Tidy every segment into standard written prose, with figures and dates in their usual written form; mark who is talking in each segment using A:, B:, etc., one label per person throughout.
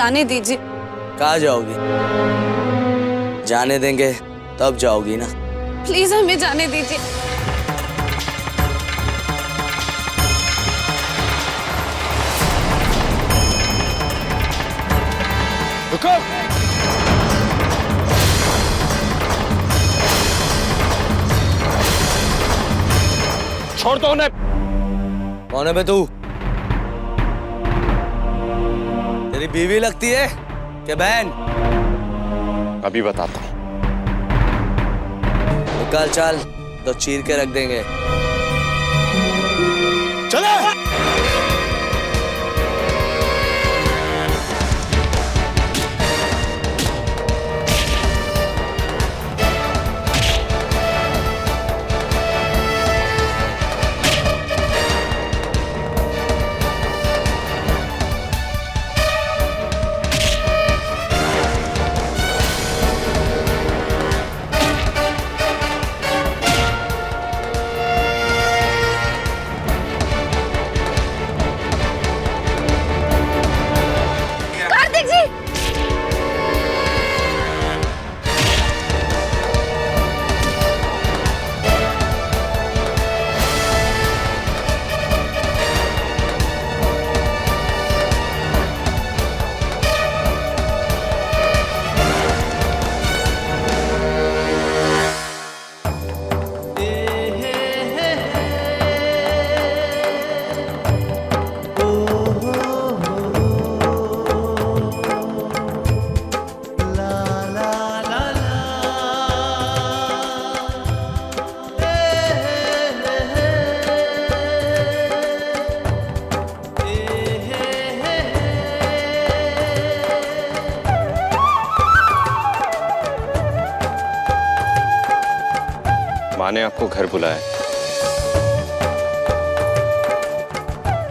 A: जाने दीजिए।
B: कहाँ जाओगी? जाने देंगे तब जाओगी ना।
A: प्लीज हमें जाने दीजिए।
C: रुको। छोड़ दो उन्हें।
B: कौन है बे तू? तेरी बीवी लगती है क्या बहन?
C: अभी बताता हूँ।
B: निकाल चाल तो चीर के रख देंगे।
C: चले।
A: कार्तिक जी,
C: माँ ने आपको घर बुलाया।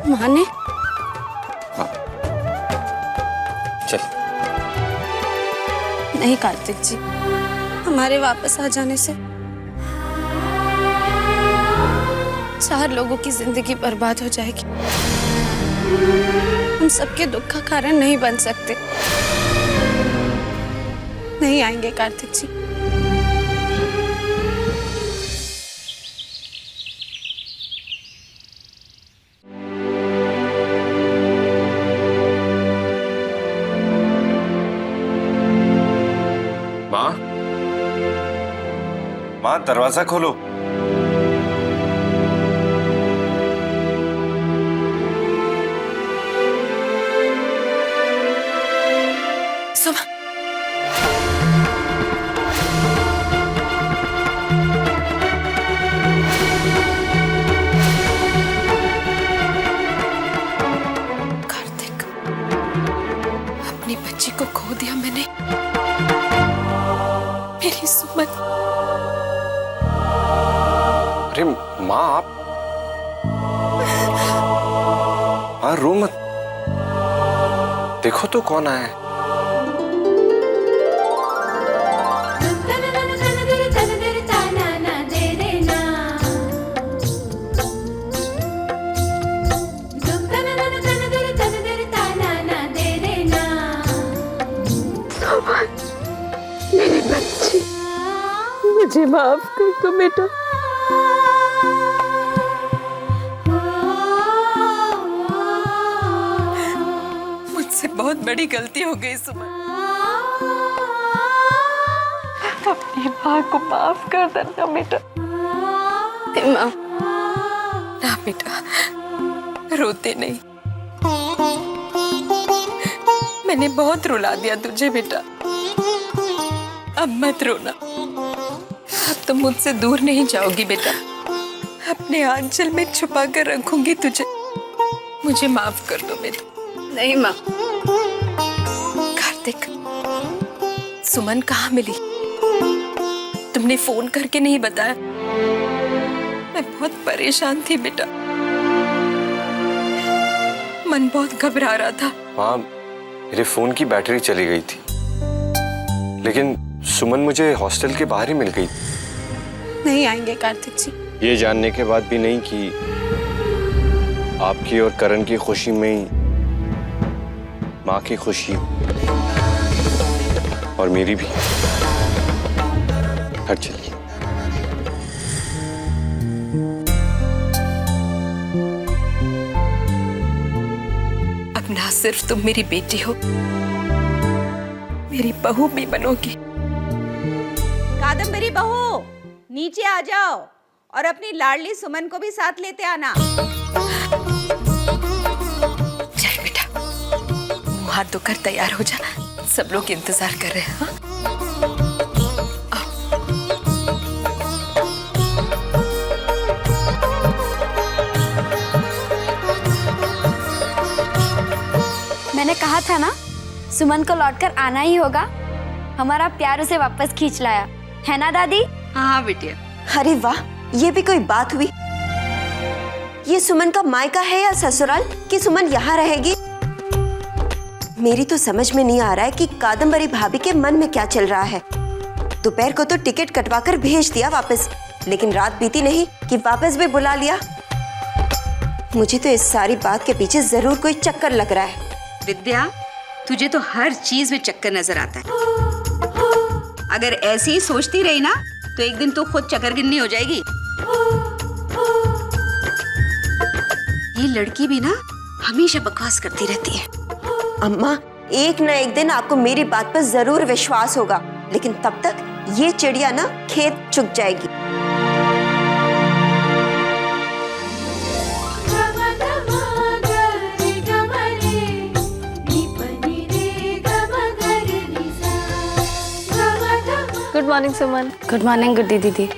A: माने?
C: हाँ चल।
A: नहीं कार्तिक जी, हमारे वापस आ जाने से 4 लोगों की जिंदगी बर्बाद हो जाएगी। हम सबके दुख का कारण नहीं बन सकते। नहीं आएंगे कार्तिक जी।
C: माँ, माँ दरवाजा खोलो।
A: सुमन, कार्तिक, अपनी बच्ची को खो दिया मैंने। मेरी सुमन।
C: अरे माँ आप, माँ रो मत। देखो तो कौन आया है।
A: मेरी बच्ची, मुझे माफ कर दो बेटा। मुझसे बहुत बड़ी गलती हो गई सुमन। अपनी माँ को माफ कर देना बेटा। माँ, ना बेटा, रोते नहीं। मैंने बहुत रुला दिया तुझे बेटा। अब मत रोना। अब तो मुझसे दूर नहीं जाओगी बेटा। अपने आंचल में छुपा कर रखूंगी तुझे। मुझे माफ कर दो बेटा। नहीं माँ। कार्तिक, सुमन कहाँ मिली? तुमने फोन करके नहीं बताया? मैं बहुत परेशान थी बेटा। मन बहुत घबरा रहा था।
C: माँ मेरे फोन की बैटरी चली गई थी, लेकिन सुमन मुझे हॉस्टल के बाहर ही मिल गई।
A: नहीं आएंगे कार्तिक जी।
C: ये जानने के बाद भी नहीं कि आपकी और करण की खुशी में ही माँ की खुशी और मेरी भी। घर चलिए।
A: अब ना सिर्फ तुम मेरी बेटी हो, मेरी बहू भी बनोगी।
D: कादम्बरी बहू, नीचे आ जाओ और अपनी लाडली सुमन को भी साथ लेते आना।
A: चल बेटा, मुंह हाथ धोकर तैयार हो जा, सब लोग इंतजार कर रहे हैं। हाँ?
E: मैंने कहा था ना, सुमन को लौटकर आना ही होगा। हमारा प्यार उसे वापस खींच लाया, है ना दादी?
D: हाँ बिटिया।
F: अरे वाह, ये भी कोई बात हुई। ये सुमन का मायका है या ससुराल कि सुमन यहाँ रहेगी? मेरी तो समझ में नहीं आ रहा है कि कादम्बरी भाभी के मन में क्या चल रहा है। दोपहर को तो टिकट कटवाकर भेज दिया वापस, लेकिन रात बीती नहीं कि वापस भी बुला लिया। मुझे तो इस सारी बात के पीछे जरूर कोई चक्कर लग रहा है।
D: विद्या, तुझे तो हर चीज में चक्कर नजर आता है। अगर ऐसे ही सोचती रही ना तो एक दिन तो खुद चक्करगिन्नी हो जाएगी। ये लड़की भी ना हमेशा बकवास करती रहती है।
F: अम्मा, एक ना एक दिन आपको मेरी बात पर जरूर विश्वास होगा, लेकिन तब तक ये चिड़िया ना खेत चुग जाएगी।
E: गुड मॉर्निंग सुमन। गुड मॉर्निंग गुड्डी दीदी।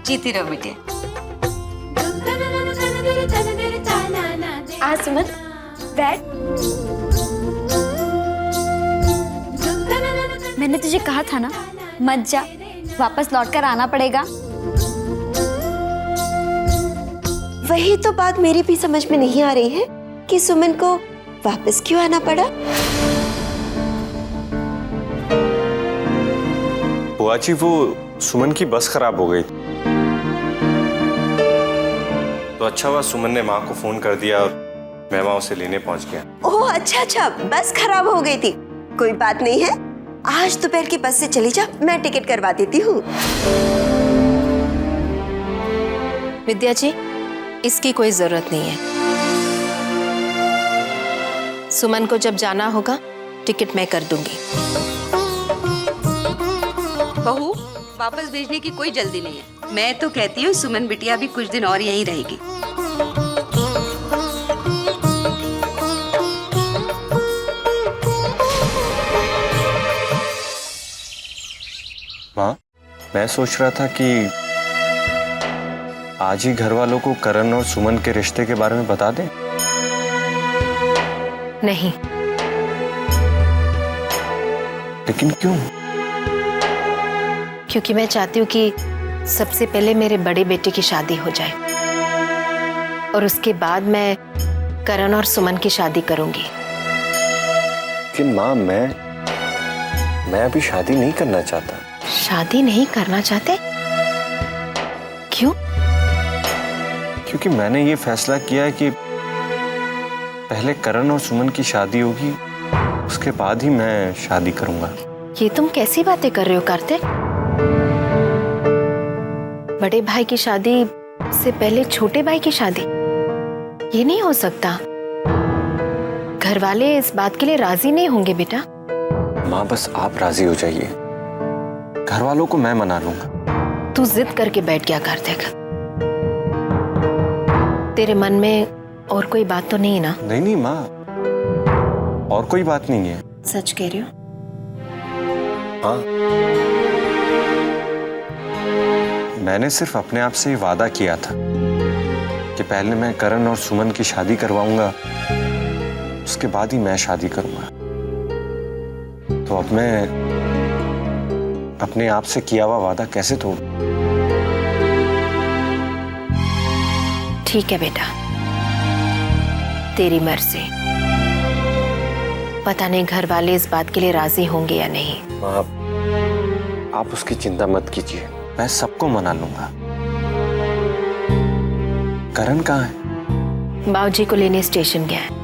D: जीती रहो बेटे।
E: आ सुमन, बैठ। मैंने तुझे कहा था ना, मत जा, वापस लौटकर आना पड़ेगा।
F: वही तो बात मेरी भी समझ में नहीं आ रही है कि सुमन को वापस क्यों आना पड़ा।
C: बुआ जी, वो सुमन की बस खराब हो गई तो अच्छा हुआ सुमन ने माँ को फोन कर दिया और मैं वहां उसे लेने पहुंच गया।
F: ओह अच्छा, बस खराब हो गई थी। कोई बात नहीं है, आज दोपहर की बस से चली जा, मैं टिकट करवा देती हूँ।
A: विद्या जी, इसकी कोई जरूरत नहीं है। सुमन को जब जाना होगा टिकट मैं कर दूंगी।
D: बहू, वापस भेजने की कोई जल्दी नहीं है। मैं तो कहती हूँ सुमन बिटिया भी कुछ दिन और यहीं रहेगी।
C: माँ, मैं सोच रहा था कि आज ही घर वालों को करण और सुमन के रिश्ते के बारे में बता दें।
A: नहीं।
C: लेकिन क्यों?
A: क्योंकि मैं चाहती हूँ कि सबसे पहले मेरे बड़े बेटे की शादी हो जाए और उसके बाद मैं करण और सुमन की शादी करूंगी।
C: लेकिन माँ, मैं अभी शादी नहीं करना चाहता।
A: शादी नहीं करना चाहते? क्यों?
C: क्योंकि मैंने ये फैसला किया है कि पहले करण और सुमन की शादी होगी, उसके बाद ही मैं शादी करूंगा।
A: ये तुम कैसी बातें कर रहे हो कार्तिक? बड़े भाई की शादी से पहले छोटे भाई की शादी? ये नहीं हो सकता। घर वाले इस बात के लिए राजी नहीं होंगे बेटा।
C: माँ, बस आप राजी हो जाइए, घर वालों को मैं मना लूंगा।
A: तू जिद करके बैठ गया कार्तिक। तेरे मन में और कोई बात तो नहीं ना?
C: नहीं माँ, और कोई बात नहीं है।
A: सच कह रही हो?
C: हाँ, मैंने सिर्फ अपने आप से वादा किया था कि पहले मैं करण और सुमन की शादी करवाऊंगा, उसके बाद ही मैं शादी करूंगा। तो अब मैं अपने आप से किया हुआ वादा कैसे तोड़ूं?
A: ठीक है बेटा, तेरी मर्जी। पता नहीं घर वाले इस बात के लिए राजी होंगे या नहीं।
C: माँ, आप उसकी चिंता मत कीजिए, मैं सबको मना लूंगा। करण कहाँ है?
A: बाबूजी को लेने स्टेशन गया है।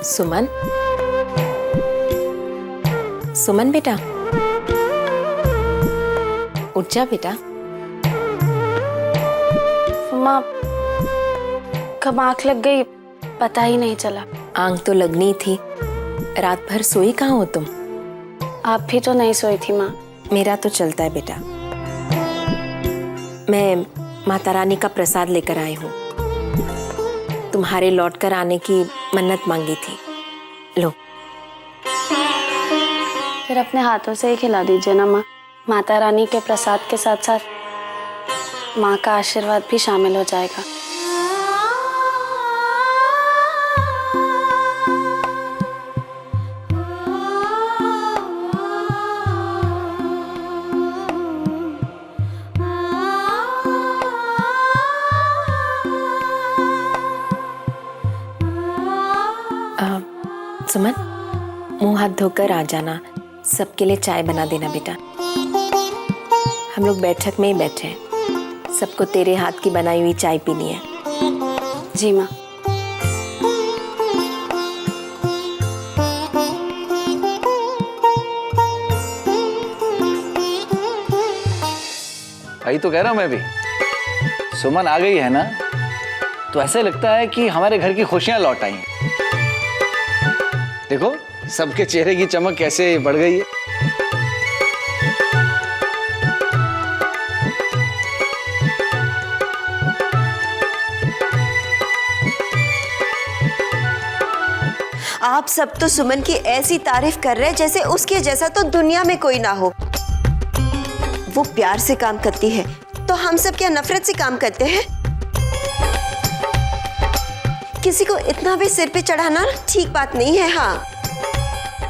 A: सुमन, सुमन बेटा, उठ जा बेटा।
E: माँ, कब आंख लग गई पता ही नहीं चला।
A: आंख तो लगनी थी, रात भर सोई कहाँ हो तुम?
E: आप भी तो नहीं सोई थी माँ।
A: मेरा तो चलता है बेटा। मैं माता रानी का प्रसाद लेकर आई हूँ। तुम्हारे लौटकर आने की मन्नत मांगी थी, लो।
E: फिर अपने हाथों से ही खिला दीजिए ना माँ। माता रानी के प्रसाद के साथ साथ माँ का आशीर्वाद भी शामिल हो जाएगा।
A: सुमन, मुंह हाथ धोकर आ जाना। सबके लिए चाय बना देना बेटा। हम लोग बैठक में ही बैठे हैं, सबको तेरे हाथ की बनाई हुई चाय पीनी है।
E: जी माँ।
B: भाई तो कह रहा हूं मैं भी, सुमन आ गई है ना, तो ऐसे लगता है कि हमारे घर की खुशियां लौट आई हैं। देखो सबके चेहरे की चमक कैसे बढ़ गई है।
F: आप सब तो सुमन की ऐसी तारीफ कर रहे हैं जैसे उसके जैसा तो दुनिया में कोई ना हो। वो प्यार से काम करती है तो हम सब क्या नफरत से काम करते हैं? किसी को इतना भी सिर पे चढ़ाना ठीक बात नहीं है। हाँ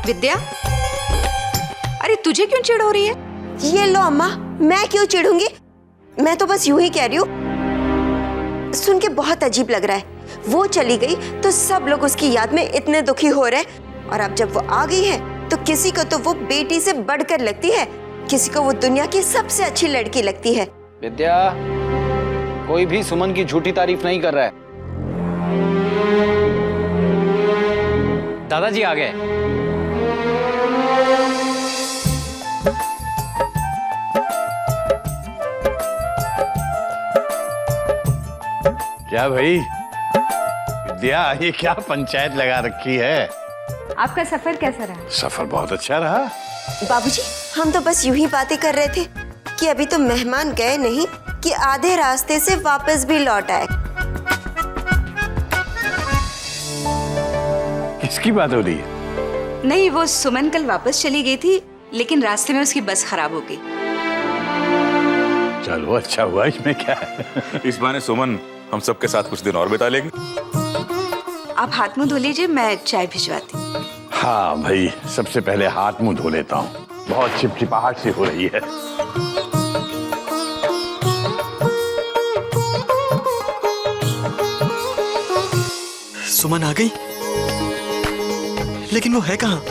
D: विद्या, अरे तुझे क्यों चिढ़ हो रही है?
F: ये लो अम्मा, मैं क्यों चिढ़ूंगी? मैं तो बस यूं ही कह रही हूँ। सुन के बहुत अजीब लग रहा है। वो चली गई तो सब लोग उसकी याद में इतने दुखी हो रहे, और अब जब वो आ गई है तो किसी को तो वो बेटी से बढ़कर लगती है, किसी को वो दुनिया की सबसे अच्छी लड़की लगती है।
B: विद्या, कोई भी सुमन की झूठी तारीफ नहीं कर रहा है।
G: दादाजी आ गए।
H: क्या भाई विद्या, ये क्या पंचायत लगा रखी है?
D: आपका सफर कैसा रहा?
H: सफर बहुत अच्छा रहा।
F: बाबूजी, हम तो बस यूं ही बातें कर रहे थे कि अभी तो मेहमान गए नहीं कि आधे रास्ते से वापस भी लौट आए।
H: किसकी बात हो रही है?
D: नहीं, वो सुमन कल वापस चली गई थी, लेकिन रास्ते में उसकी बस खराब हो गई।
H: चलो अच्छा हुआ, इसमें क्या है।
I: इस बहाने सुमन हम सबके साथ कुछ दिन और बिता लेगी।
D: आप हाथ मुंह धो लीजिए, मैं चाय भिजवाती हूँ।
H: हाँ भाई, सबसे पहले हाथ मुंह धो लेता हूँ, बहुत चिपचिपाहट सी हो रही है।
J: सुमन आ गई, लेकिन वो है कहाँ?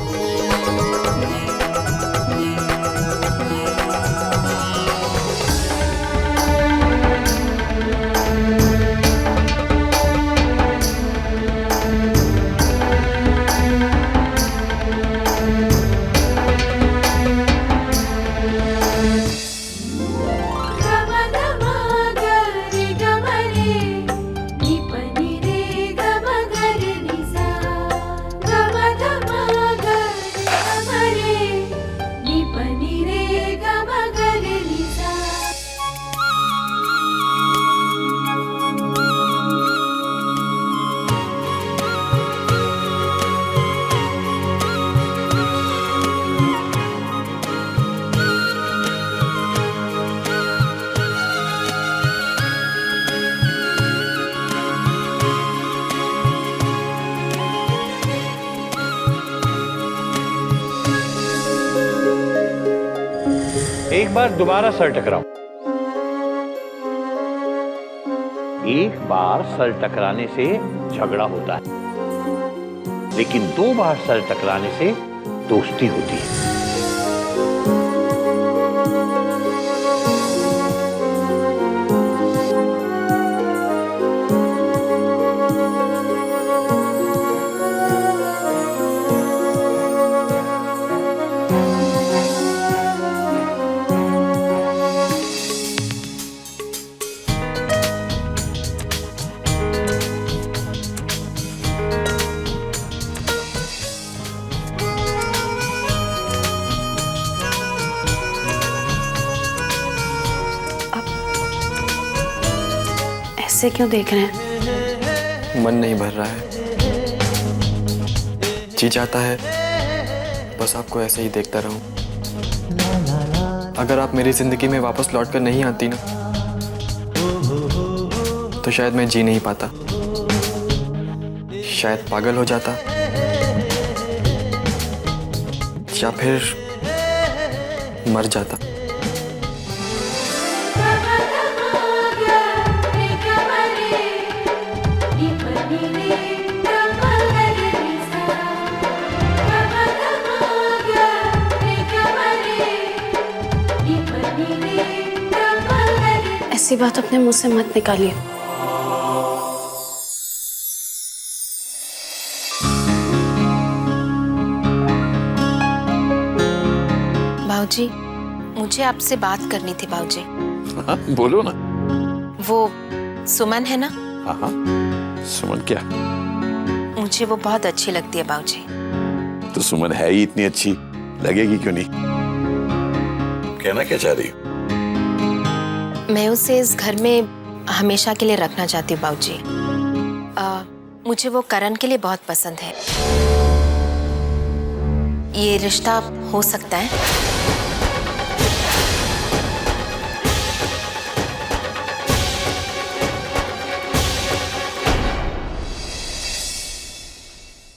H: एक बार दोबारा सर टकराओ। एक बार सर टकराने से झगड़ा होता है, लेकिन 2 बार सर टकराने से दोस्ती होती है।
G: ऐसे क्यों देख रहे हैं?
J: मन नहीं भर रहा है, जी चाहता है बस आपको ऐसे ही देखता रहूं। अगर आप मेरी जिंदगी में वापस लौट कर नहीं आती ना, तो शायद मैं जी नहीं पाता, शायद पागल हो जाता, या फिर मर जाता।
G: ऐसी बात अपने मुंह से मत निकालिए।
A: बाबूजी, मुझे आपसे बात करनी थी बाबूजी।
H: हाँ, बोलो ना।
A: वो सुमन है ना?
H: हाँ, सुमन क्या?
A: मुझे वो बहुत अच्छी लगती है बाबूजी।
H: तो सुमन है ही इतनी अच्छी, लगेगी क्यों नहीं? कहना क्या चाह रही हो?
A: मैं उसे इस घर में हमेशा के लिए रखना चाहती हूँ बाबूजी। मुझे वो करण के लिए बहुत पसंद है। ये रिश्ता हो सकता है?